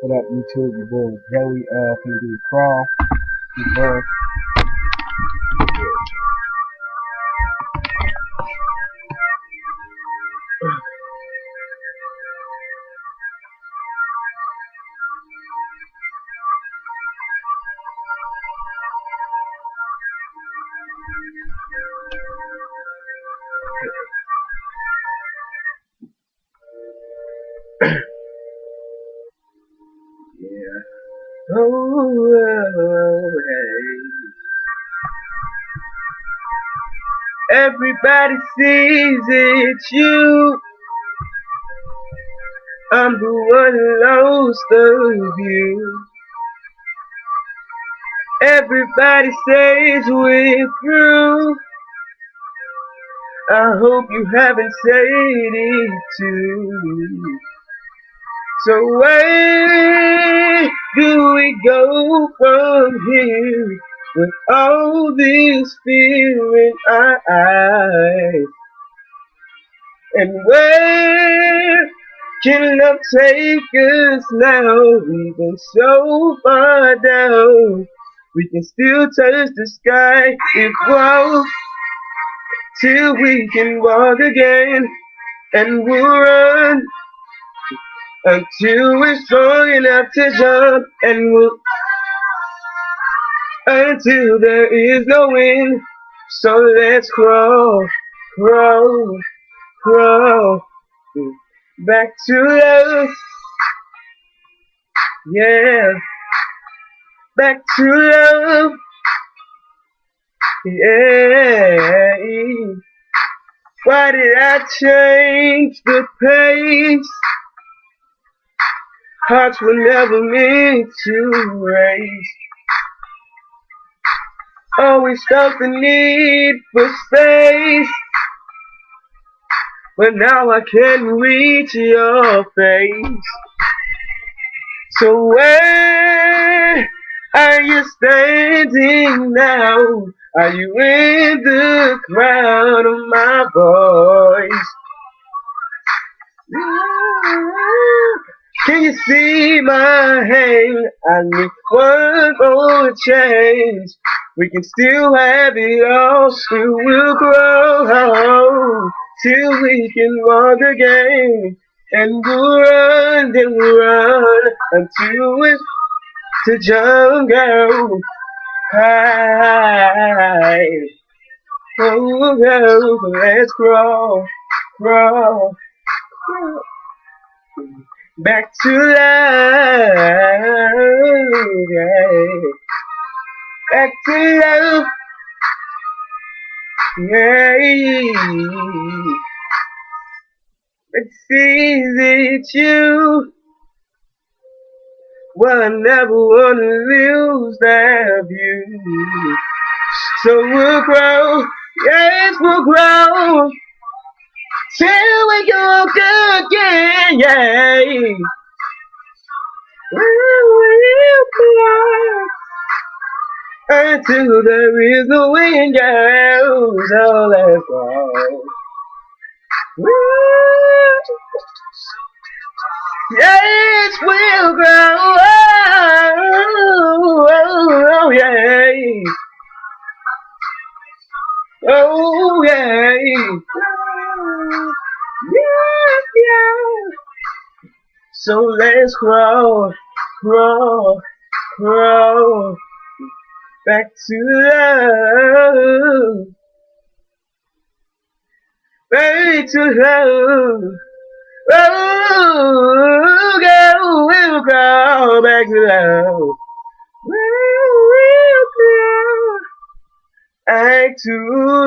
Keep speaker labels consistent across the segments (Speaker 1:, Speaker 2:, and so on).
Speaker 1: What up, YouTube? Your boy Joey. Finna do a crawl. Your boy. Yeah. Oh, hey. Everybody sees it's you. I'm the one lost of you. Everybody says we're through. I hope you haven't said it too. So where do we go from here with all this fear in our eyes? And where can love take us now? We've been so far down. We can still touch the sky if walk till we can walk again. And we'll run until we're strong enough to jump. And we'll until there is no wind. So let's crawl, crawl, crawl back to love. Yeah, back to love. Yeah. Why did I change the pace? Hearts were never meant to race. Always felt the need for space, but now I can't reach your face. So where are you standing now? Are you in the crowd of my voice? Can you see my hand? I need one more chance. We can still have it all. Still we'll grow till we can walk again. And we'll run and run until it's to jungle high. Oh, go, let's crawl, crawl, crawl back to life. Yeah. Back to love. Yeah. It seems it's you. Well, I never wanna lose that view. So we'll grow, yes, we'll grow till we go again, yeah. We'll grow until there is no wind, yeah. So let's go. Yes, we'll grow. Oh, yeah. Oh, yeah. Yeah, yeah. So let's crawl, crawl, crawl back to love. Back to love. Oh, girl, we'll crawl back to love. We'll crawl back to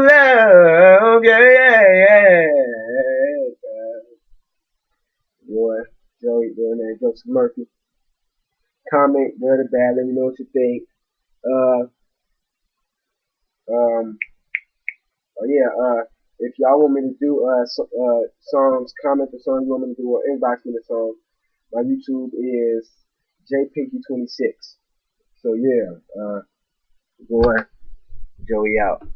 Speaker 1: love. Yeah, yeah, yeah. Boy, Joey doing that. Joseph Murphy. Comment, good or bad. Let me know what you think. Uh, um, oh yeah. If y'all want me to do songs, comment the songs you want me to do, or inbox me the song. My YouTube is jpinky26. So yeah, boy, Joey out.